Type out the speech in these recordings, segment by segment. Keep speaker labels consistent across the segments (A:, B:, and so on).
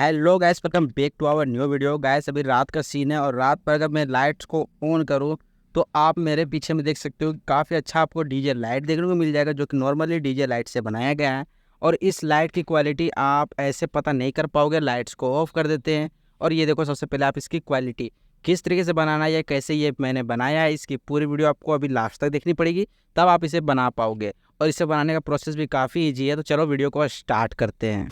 A: Hello guys, welcome back to our new video. Guys अभी रात का सीन है और रात पर अगर मैं लाइट्स को ऑन करूं तो आप मेरे पीछे में देख सकते हो काफ़ी अच्छा आपको डीजे लाइट देखने को मिल जाएगा, जो कि नॉर्मली डीजे लाइट से बनाया गया है। और इस लाइट की क्वालिटी आप ऐसे पता नहीं कर पाओगे, लाइट्स को ऑफ कर देते हैं। और ये देखो, सबसे पहले आप इसकी क्वालिटी किस तरीके से बनाना है या कैसे ये मैंने बनाया है, इसकी पूरी वीडियो आपको अभी लास्ट तक देखनी पड़ेगी, तब आप इसे बना पाओगे। और इसे बनाने का प्रोसेस भी काफ़ी ईजी है, तो चलो वीडियो को स्टार्ट करते हैं।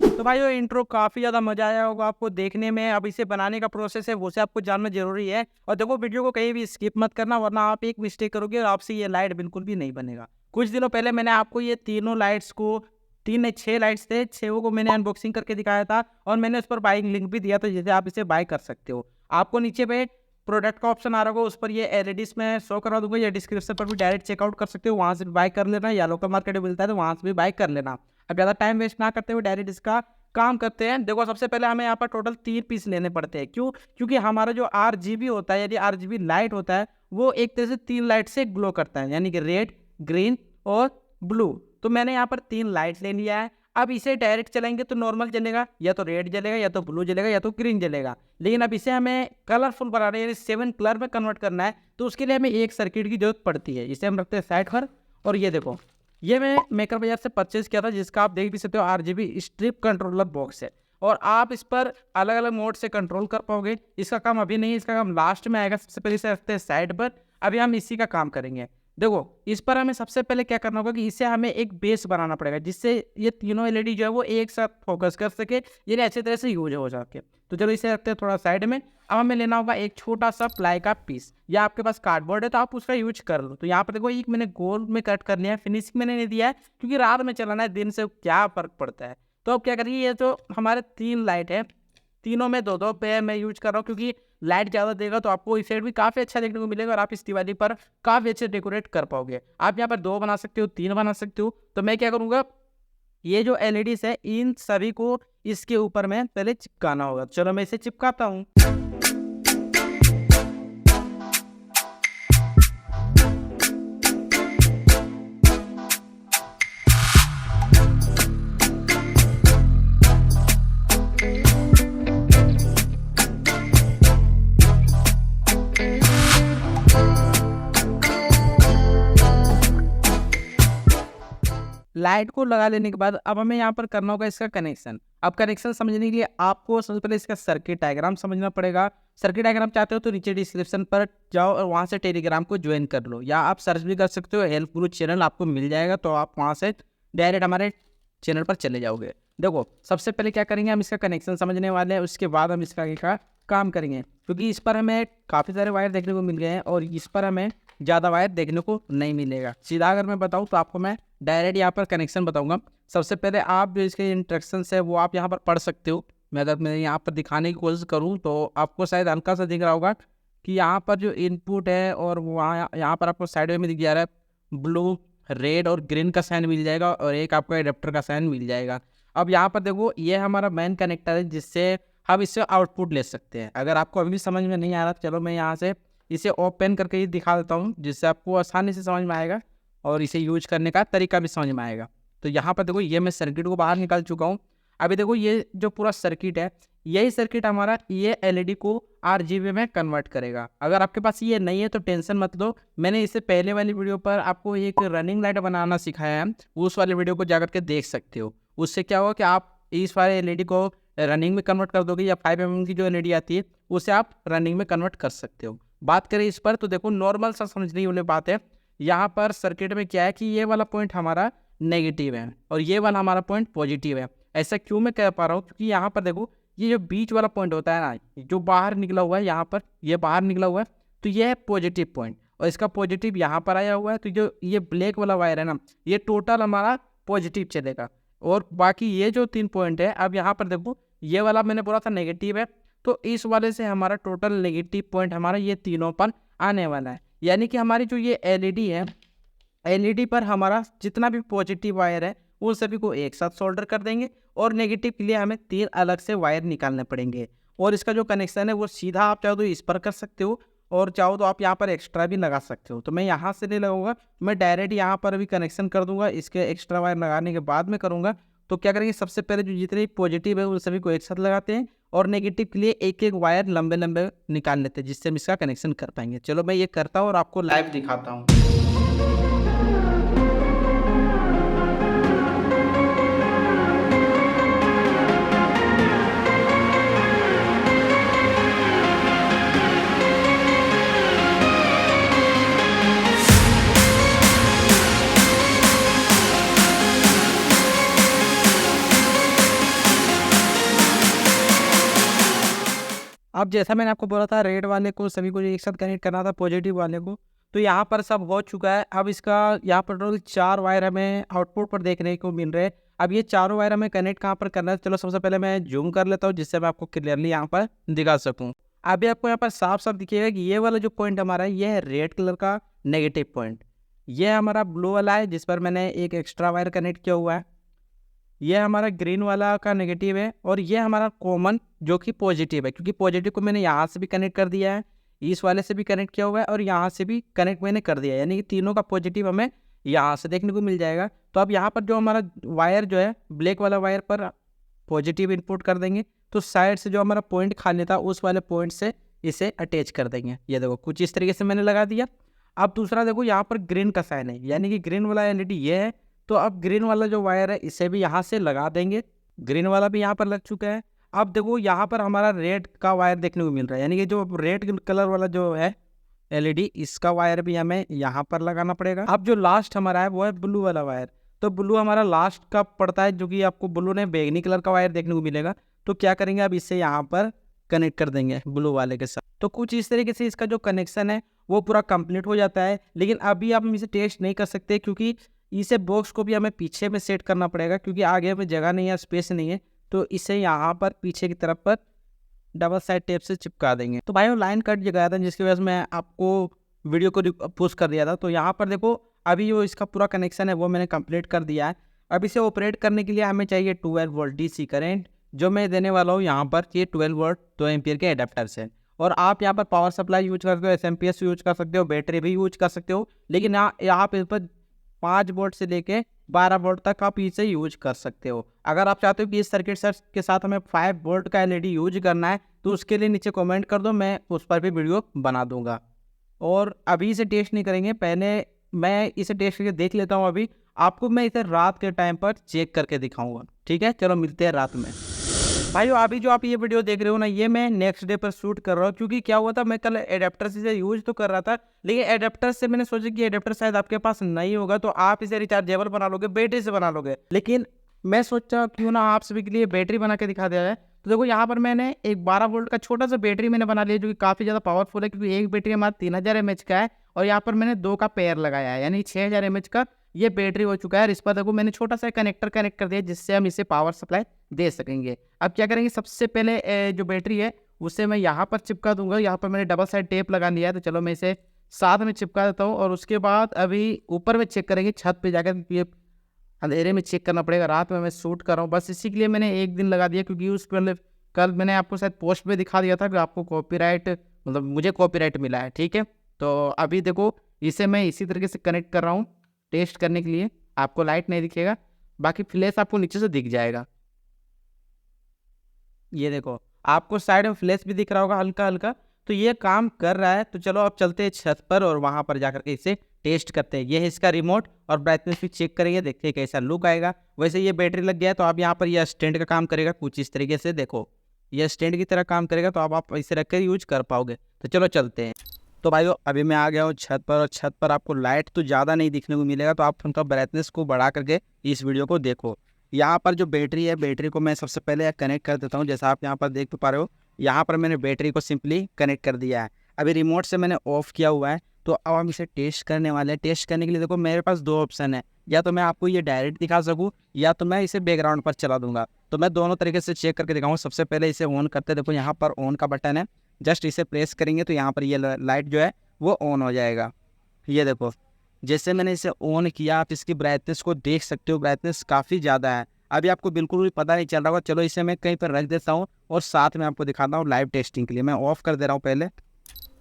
A: तो भाई वो इंट्रो काफ़ी ज़्यादा मज़ा आया होगा आपको देखने में। अब इसे बनाने का प्रोसेस है वो से आपको जानना जरूरी है। और देखो, वीडियो को कहीं भी स्किप मत करना, वरना आप एक मिस्टेक करोगे और आपसे ये लाइट बिल्कुल भी नहीं बनेगा। कुछ दिनों पहले मैंने आपको ये तीनों लाइट्स को, तीन नहीं 6 लाइट्स थे, 6 को मैंने अनबॉक्सिंग करके दिखाया था और मैंने उस पर बाइंग लिंक भी दिया था, जिसे आप इसे बाय कर सकते हो। आपको नीचे पे प्रोडक्ट का ऑप्शन आ रहा होगा, उस पर ये एलईडीज में शो करा दूंगा, या डिस्क्रिप्शन पर भी डायरेक्ट चेकआउट कर सकते हो, वहाँ से भी बाय कर लेना, या लोकल मार्केट में मिलता है तो वहाँ से भी बाय कर लेना। अब ज़्यादा टाइम वेस्ट ना करते हुए डायरेक्ट इसका काम करते हैं। देखो, सबसे पहले हमें यहाँ पर टोटल 3 पीस लेने पड़ते हैं। क्यों? क्योंकि हमारा जो आरजीबी होता है, यदि आरजीबी लाइट होता है, वो एक तरह से 3 लाइट से ग्लो करता है, यानी कि रेड, ग्रीन और ब्लू। तो मैंने यहाँ पर 3 लाइट ले लिया है। अब इसे डायरेक्ट चलाएंगे तो नॉर्मल जलेगा, या तो रेड जलेगा, या तो ब्लू जलेगा, या तो ग्रीन जलेगा। लेकिन अब इसे हमें कलरफुल बनाना है, यानी 7 कलर में कन्वर्ट करना है, तो उसके लिए हमें एक सर्किट की जरूरत पड़ती है। इसे हम रखते हैं साइड पर। और ये देखो, ये मैं मेकर बाजार से परचेज किया था, जिसका आप देख भी सकते हो आरजीबी स्ट्रिप कंट्रोलर बॉक्स है। और आप इस पर अलग अलग मोड से कंट्रोल कर पाओगे। इसका काम अभी नहीं, इसका काम लास्ट में आएगा। सबसे पहले इसे रखते हैं साइड पर। अभी हम इसी का काम करेंगे। देखो, इस पर हमें सबसे पहले क्या करना होगा कि इसे हमें एक बेस बनाना पड़ेगा, जिससे ये तीनों एलईडी जो है वो एक साथ फोकस कर सके, यानी अच्छी तरह से यूज हो सके। तो चलो इसे रखते हैं थोड़ा साइड में। अब हमें लेना होगा एक छोटा सा प्लाई का पीस, या आपके पास कार्डबोर्ड है तो आप उसका यूज कर लो। तो यहाँ पर देखो, एक मैंने गोल में कट कर लिया है, फिनिशिंग मैंने नहीं दिया है क्योंकि रात में चलाना है, दिन से क्या फर्क पड़ता है। तो अब क्या करिए, ये जो हमारे 3 लाइट है, तीनों में 2-2 पे मैं यूज कर रहा हूँ, क्योंकि लाइट ज़्यादा देगा तो आपको इफेक्ट भी काफ़ी अच्छा देखने को मिलेगा और आप इस दिवाली पर काफ़ी अच्छे डेकोरेट कर पाओगे। आप यहाँ पर 2 बना सकते हो, 3 बना सकते हो। तो मैं क्या करूँगा, ये जो एलईडीज है इन सभी को इसके ऊपर में पहले चिपकाना होगा। चलो मैं इसे चिपकाता हूँ। लाइट को लगा लेने के बाद अब हमें यहाँ पर करना होगा इसका कनेक्शन। अब कनेक्शन समझने के लिए आपको सबसे पहले इसका सर्किट डायग्राम समझना पड़ेगा। सर्किट डायग्राम चाहते हो तो नीचे डिस्क्रिप्शन पर जाओ और वहाँ से टेलीग्राम को ज्वाइन कर लो, या आप सर्च भी कर सकते हो, हेल्प गुरु चैनल आपको मिल जाएगा, तो आप वहाँ से डायरेक्ट हमारे चैनल पर चले जाओगे। देखो, सबसे पहले क्या करेंगे, हम इसका कनेक्शन समझने वाले हैं, उसके बाद हम इसका आगे का काम करेंगे। क्योंकि इस पर हमें काफ़ी सारे वायर देखने को मिल गए हैं और इस पर हमें ज़्यादा वायर देखने को नहीं मिलेगा। सीधा अगर मैं बताऊँ तो आपको मैं डायरेक्ट यहाँ पर कनेक्शन बताऊँगा। सबसे पहले आप जो इसके इंस्ट्रक्शंस है वो आप यहाँ पर पढ़ सकते हो। मैं यहाँ पर दिखाने की कोशिश करूँ तो आपको शायद हल्का सा दिख रहा होगा कि यहाँ पर जो इनपुट है, और वहाँ यहाँ पर आपको साइड में दिख जा रहा है ब्लू, रेड और ग्रीन का साइन मिल जाएगा, और एक आपको एडेप्टर का साइन मिल जाएगा। अब यहाँ पर देखो, ये हमारा मेन कनेक्टर है, जिससे हम इससे आउटपुट ले सकते हैं। अगर आपको अभी भी समझ में नहीं आ रहा, चलो मैं यहाँ से इसे ओपन करके ही दिखा देता हूँ, जिससे आपको आसानी से समझ में आएगा और इसे यूज करने का तरीका भी समझ में आएगा। तो यहाँ पर देखो, ये मैं सर्किट को बाहर निकाल चुका हूँ। अभी देखो, ये जो पूरा सर्किट है, यही सर्किट हमारा ये एलईडी को आरजीबी में कन्वर्ट करेगा। अगर आपके पास ये नहीं है तो टेंशन मत लो, मैंने इससे पहले वाली वीडियो पर आपको एक रनिंग लाइट बनाना सिखाया है, उस वाले वीडियो को जाकर के देख सकते हो। उससे क्या होगा कि आप इस वाले एलईडी को रनिंग में कन्वर्ट कर दोगे, या 5mm की जो एलईडी आती है उसे आप रनिंग में कन्वर्ट कर सकते हो। बात करें इस पर तो देखो, नॉर्मल सा समझने वाली बात है। यहाँ पर सर्किट में क्या है कि ये वाला पॉइंट हमारा नेगेटिव है और ये वाला हमारा पॉइंट पॉजिटिव है। ऐसा क्यों मैं कह पा रहा हूँ, क्योंकि यहाँ पर देखो, ये जो बीच वाला पॉइंट होता है ना, जो बाहर निकला हुआ है, यहाँ पर ये बाहर निकला हुआ है, तो ये है पॉजिटिव पॉइंट, और इसका पॉजिटिव यहाँ पर आया हुआ है। तो जो ये ब्लैक वाला वायर है ना, ये टोटल हमारा पॉजिटिव चलेगा, और बाकी ये जो 3 पॉइंट है, अब यहाँ पर देखो, ये वाला मैंने बोला था नेगेटिव है, तो इस वाले से हमारा टोटल नेगेटिव पॉइंट हमारा ये तीनों पर आने वाला है। यानी कि हमारी जो ये एलईडी है, एलईडी पर हमारा जितना भी पॉजिटिव वायर है उन सभी को एक साथ सोल्डर कर देंगे, और नेगेटिव के लिए हमें 3 अलग से वायर निकालने पड़ेंगे। और इसका जो कनेक्शन है वो सीधा आप चाहो तो इस पर कर सकते हो, और चाहो तो आप यहाँ पर एक्स्ट्रा भी लगा सकते हो। तो मैं यहाँ से नहीं लगाऊंगा, मैं डायरेक्ट यहाँ पर अभी कनेक्शन कर दूंगा। इसके एक्स्ट्रा वायर लगाने के बाद में करूँगा। तो क्या करेंगे, सबसे पहले जो जितने पॉजिटिव है उन सभी को एक साथ लगाते हैं और नेगेटिव के लिए एक एक वायर लंबे लंबे निकाल लेते हैं, जिससे हम इसका कनेक्शन कर पाएंगे। चलो मैं ये करता हूँ और आपको लाइव दिखाता हूँ। अब जैसा मैंने आपको बोला था, रेड वाले को सभी को एक साथ कनेक्ट करना था, पॉजिटिव वाले को, तो यहाँ पर सब हो चुका है। अब इसका यहाँ पर टोटल 4 वायर हमें आउटपुट पर देखने को मिल रहे हैं। अब ये चारों वायर हमें कनेक्ट कहाँ पर करना है, चलो सबसे पहले मैं जूम कर लेता हूँ, जिससे मैं आपको क्लियरली यहाँ पर दिखा सकूँ। अभी आपको यहाँ पर साफ साफ दिखेगा कि ये वाला जो पॉइंट हमारा है, ये है रेड कलर का नेगेटिव पॉइंट। ये हमारा ब्लू वाला है, जिस पर मैंने एक एक्स्ट्रा वायर कनेक्ट किया हुआ है। ये हमारा ग्रीन वाला का नेगेटिव है और ये हमारा कॉमन जो कि पॉजिटिव है, क्योंकि पॉजिटिव को मैंने यहाँ से भी कनेक्ट कर दिया है, इस वाले से भी कनेक्ट किया हुआ है और यहाँ से भी कनेक्ट मैंने कर दिया है, यानी कि तीनों का पॉजिटिव हमें यहाँ से देखने को मिल जाएगा। तो अब यहाँ पर जो हमारा वायर जो है, ब्लैक वाला वायर पर पॉजिटिव इनपुट कर देंगे, तो साइड से जो हमारा पॉइंट खाली था उस वाले पॉइंट से इसे अटैच कर देंगे। ये देखो कुछ इस तरीके से मैंने लगा दिया। अब दूसरा देखो, यहाँ पर ग्रीन का साइन है, यानी कि ग्रीन वाला एलईडी ये है। तो अब ग्रीन वाला जो वायर है इसे भी यहाँ से लगा देंगे, ग्रीन वाला भी यहाँ पर लग चुका है। अब देखो यहाँ पर हमारा रेड का वायर देखने को मिल रहा है, यानी कि जो रेड कलर वाला जो है एलईडी, इसका वायर भी हमें यहाँ पर लगाना पड़ेगा। अब जो लास्ट हमारा है वो है ब्लू वाला वायर। तो ब्लू हमारा लास्ट का पड़ता है, जो कि आपको ब्लू ने बैगनी कलर का वायर देखने को मिलेगा। तो क्या करेंगे, अब इसे यहाँ पर कनेक्ट कर देंगे ब्लू वाले के साथ। तो कुछ इस तरीके से इसका जो कनेक्शन है वो पूरा कंप्लीट हो जाता है। लेकिन अभी आप इसे टेस्ट नहीं कर सकते, क्योंकि इसे बॉक्स को भी हमें पीछे में सेट करना पड़ेगा, क्योंकि आगे में जगह नहीं है, स्पेस नहीं है। तो इसे यहाँ पर पीछे की तरफ पर डबल साइड टेप से चिपका देंगे। तो भाई वो लाइन कट गया था, जिसकी वजह से मैं आपको वीडियो को पुश कर दिया था। तो यहाँ पर देखो, अभी जो इसका पूरा कनेक्शन है वो मैंने कंप्लीट कर दिया है। अब इसे ऑपरेट करने के लिए हमें चाहिए 12 वोल्ट डीसी करंट, जो मैं देने वाला हूँ यहाँ पर। ये 12 वोल्ट 2 एम्पियर के एडाप्टर से। और आप यहाँ पर पावर सप्लाई यूज कर सकते हो, एसएमपीएस यूज कर सकते हो, बैटरी भी यूज कर सकते हो। लेकिन यहाँ पर 5 वोल्ट से लेके 12 वोल्ट तक आप इसे यूज कर सकते हो। अगर आप चाहते हो कि इस सर्किट सर्च के साथ हमें 5 वोल्ट का एलईडी यूज करना है, तो उसके लिए नीचे कमेंट कर दो, मैं उस पर भी वीडियो बना दूंगा। और अभी इसे टेस्ट नहीं करेंगे, पहले मैं इसे टेस्ट करके देख लेता हूँ। अभी आपको मैं इसे रात के टाइम पर चेक करके दिखाऊंगा, ठीक है। चलो मिलते हैं रात में। भाइयों अभी जो आप ये वीडियो देख रहे हो ना, ये मैं नेक्स्ट डे पर शूट कर रहा हूँ, क्योंकि क्या हुआ था, मैं कल एडेप्टर से यूज तो कर रहा था, लेकिन एडेप्टर से मैंने सोचा कि एडेप्टर शायद आपके पास नहीं होगा, तो आप इसे रिचार्जेबल बना लोगे, बैटरी से बना लोगे। लेकिन मैं सोचा क्यों ना आप सभी के लिए बैटरी बना के दिखा दिया जाए। तो देखो यहाँ पर मैंने एक 12 वोल्ट का छोटा सा बैटरी मैंने बना लिया, जो कि काफ़ी ज़्यादा पावरफुल है, क्योंकि एक बैटरी हमारा 3000 mAh का है और यहाँ पर मैंने 2 का पेयर लगाया है, यानी 6000 mAh का ये बैटरी हो चुका है। और इस पर देखो मैंने छोटा सा कनेक्टर कनेक्ट कर दिया, जिससे हम इसे पावर सप्लाई दे सकेंगे। अब क्या करेंगे, सबसे पहले जो बैटरी है उसे मैं यहाँ पर चिपका दूंगा। यहाँ पर मैंने डबल साइड टेप लगा लिया है, तो चलो मैं इसे साथ में चिपका देता हूँ। और उसके बाद अभी ऊपर में चेक करेंगे, छत पे जाकर, ये अंधेरे में चेक करना पड़ेगा, रात में मैं शूट कर रहा हूँ, बस इसी के लिए मैंने एक दिन लगा दिया। क्योंकि उस पर कल मैंने आपको शायद पोस्ट पे दिखा दिया था कि आपको कॉपीराइट, मतलब मुझे कॉपीराइट मिला है, ठीक है। तो अभी देखो इसे मैं इसी तरीके से कनेक्ट कर रहा हूँ टेस्ट करने के लिए। आपको लाइट नहीं दिखेगा, बाकी फ्लैश आपको नीचे से दिख जाएगा। ये देखो आपको साइड में फ्लैश भी दिख रहा होगा हल्का हल्का। तो ये काम कर रहा है। तो चलो अब चलते हैं छत पर और वहाँ पर जाकर के इसे टेस्ट करते हैं। ये है इसका रिमोट और ब्राइटनेस भी चेक करेंगे, देखते हैं कैसा लुक आएगा। वैसे ये बैटरी लग गया है, तो आप यहाँ पर यह स्टैंड का काम करेगा कुछ इस तरीके से। देखो ये स्टैंड की तरह काम करेगा, तो अब आप इसे रख कर यूज कर पाओगे। तो चलो चलते हैं। तो भाइयों अभी मैं आ गया हूँ छत पर, और छत पर आपको लाइट तो ज़्यादा नहीं दिखने को मिलेगा, तो आप उनका ब्राइटनेस को बढ़ा करके इस वीडियो को देखो। यहाँ पर जो बैटरी है, बैटरी को मैं सबसे पहले कनेक्ट कर देता हूँ। जैसा आप यहाँ पर देख पा रहे हो, यहाँ पर मैंने बैटरी को सिंपली कनेक्ट कर दिया है। अभी रिमोट से मैंने ऑफ किया हुआ है। तो अब हम इसे टेस्ट करने वाले हैं। टेस्ट करने के लिए देखो मेरे पास 2 ऑप्शन है, या तो मैं आपको ये डायरेक्ट दिखा सकूँ, या तो मैं इसे बैकग्राउंड पर चला दूंगा। तो मैं दोनों तरीके से चेक करके दिखाऊँ। सबसे पहले इसे ऑन करते, देखो यहाँ पर ऑन का बटन है, जस्ट इसे प्रेस करेंगे तो यहाँ पर ये लाइट जो है वो ऑन हो जाएगा। ये देखो जैसे मैंने इसे ऑन किया, आप इसकी ब्राइटनेस को देख सकते हो, ब्राइटनेस काफ़ी ज़्यादा है। अभी आपको बिल्कुल भी पता नहीं चल रहा होगा। चलो इसे मैं कहीं पर रख देता हूँ और साथ में आपको दिखाता हूँ लाइव टेस्टिंग के लिए। मैं ऑफ़ कर दे रहा हूँ पहले।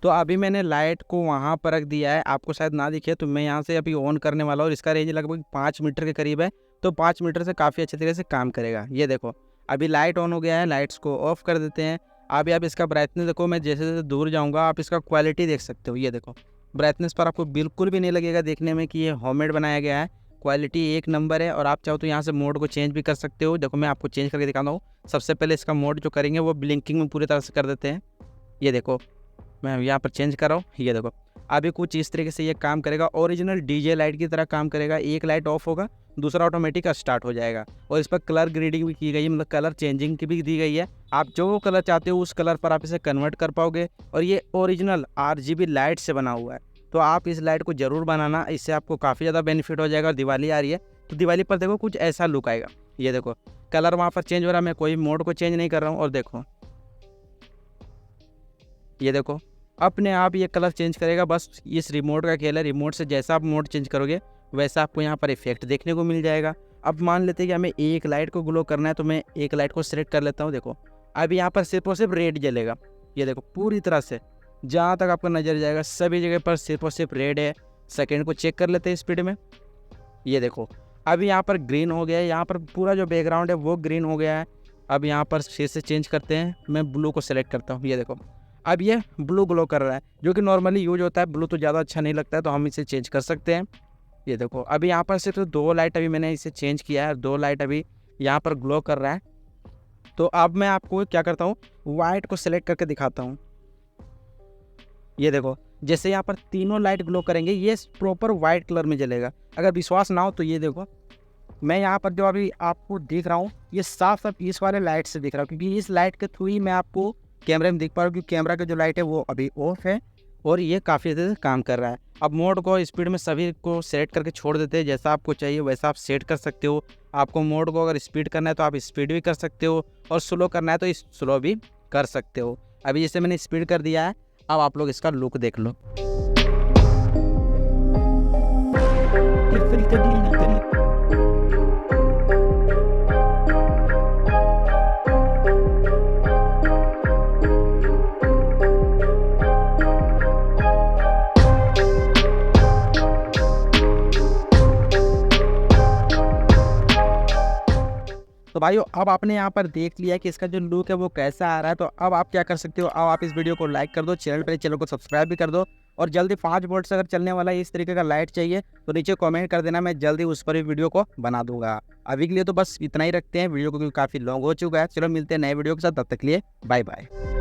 A: तो अभी मैंने लाइट को वहाँ पर रख दिया है, आपको शायद ना दिखे, तो मैं यहाँ से अभी ऑन करने वाला हूँ और इसका रेंज लगभग 5 मीटर के करीब है, तो 5 मीटर से काफ़ी अच्छे तरीके से काम करेगा। ये देखो अभी लाइट ऑन हो गया है, लाइट्स को ऑफ कर देते हैं। अभी आप इसका ब्राइटनेस देखो, मैं जैसे जैसे दूर जाऊँगा आप इसका क्वालिटी देख सकते हो। ये देखो ब्राइटनेस पर आपको बिल्कुल भी नहीं लगेगा देखने में कि ये होममेड बनाया गया है, क्वालिटी एक नंबर है। और आप चाहो तो यहाँ से मोड को चेंज भी कर सकते हो। देखो मैं आपको चेंज करके दिखाता हूँ। सबसे पहले इसका मोड जो करेंगे वो ब्लिंकिंग में पूरी तरह से कर देते हैं। ये देखो मैं यहाँ पर चेंज कर रहा हूँ। ये देखो अभी कुछ इस तरीके से ये काम करेगा, ओरिजिनल डीजे लाइट की तरह काम करेगा। एक लाइट ऑफ होगा, दूसरा ऑटोमेटिक स्टार्ट हो जाएगा। और इस पर कलर ग्रेडिंग भी की गई है, मतलब कलर चेंजिंग की भी दी गई है। आप जो कलर चाहते हो उस कलर पर आप इसे कन्वर्ट कर पाओगे। और ये ओरिजिनल RGB लाइट से बना हुआ है, तो आप इस लाइट को ज़रूर बनाना, इससे आपको काफ़ी ज़्यादा बेनिफिट हो जाएगा। दिवाली आ रही है तो दिवाली पर देखो कुछ ऐसा लुक आएगा। ये देखो कलर वहाँ पर चेंज हो रहा है, मैं कोई मोड को चेंज नहीं कर रहा हूँ। और देखो ये देखो अपने आप ये कलर चेंज करेगा। बस इस रिमोट का खेल है, रिमोट से जैसा आप मोड चेंज करोगे वैसा आपको यहाँ पर इफेक्ट देखने को मिल जाएगा। अब मान लेते हैं कि हमें एक लाइट को ग्लो करना है, तो मैं एक लाइट को सिलेक्ट कर लेता हूँ। देखो अब यहाँ पर सिर्फ और सिर्फ रेड जलेगा। ये देखो पूरी तरह से जहाँ तक आपका नज़र जाएगा सभी जगह पर सिर्फ और सिर्फ रेड है। सेकेंड को चेक कर लेते हैं स्पीड में। ये देखो अभी यहाँ पर ग्रीन हो गया है, यहाँ पर पूरा जो बैकग्राउंड है वो ग्रीन हो गया है। अब यहाँ पर फिर से चेंज करते हैं, मैं ब्लू को सिलेक्ट करता हूँ। ये देखो अब ये ब्लू ग्लो कर रहा है, जो कि नॉर्मली यूज होता है। ब्लू तो ज़्यादा अच्छा नहीं लगता है, तो हम इसे चेंज कर सकते हैं। ये देखो अभी यहाँ पर सिर्फ 2 लाइट अभी मैंने इसे चेंज किया है, 2 लाइट अभी यहाँ पर ग्लो कर रहा है। तो अब मैं आपको क्या करता हूँ, वाइट को सिलेक्ट करके दिखाता हूँ। ये देखो जैसे यहाँ पर तीनों लाइट ग्लो करेंगे ये प्रॉपर वाइट कलर में जलेगा। अगर विश्वास ना हो तो ये देखो मैं यहाँ पर जो अभी आपको दिख रहा हूँ ये साफ साफ इस वाले लाइट से दिख रहा हूँ, क्योंकि इस लाइट के थ्रू ही मैं आपको कैमरे में दिख पा रहा हूँ। क्योंकि कैमरा का जो लाइट है वो अभी ऑफ है और ये काफ़ी अच्छे से काम कर रहा है। अब मोड को स्पीड में सभी को सेट करके छोड़ देते हैं, जैसा आपको चाहिए वैसा आप सेट कर सकते हो। आपको मोड को अगर स्पीड करना है तो आप स्पीड भी कर सकते हो, और स्लो करना है तो स्लो भी कर सकते हो। अभी जैसे मैंने स्पीड कर दिया है, अब आप लोग इसका लुक देख लो। तो भाइयों अब आपने यहाँ पर देख लिया कि इसका जो लुक है वो कैसा आ रहा है। तो अब आप क्या कर सकते हो, अब आप इस वीडियो को लाइक कर दो, चैनल को सब्सक्राइब भी कर दो। और जल्दी 5 वोल्ट से अगर चलने वाला इस तरीके का लाइट चाहिए तो नीचे कमेंट कर देना, मैं जल्दी उस पर भी वीडियो को बना दूंगा। अभी के लिए तो बस इतना ही रखते हैं, वीडियो को काफ़ी लॉन्ग हो चुका है। चलो मिलते हैं नए वीडियो के साथ, तब तक के लिए बाय बाय।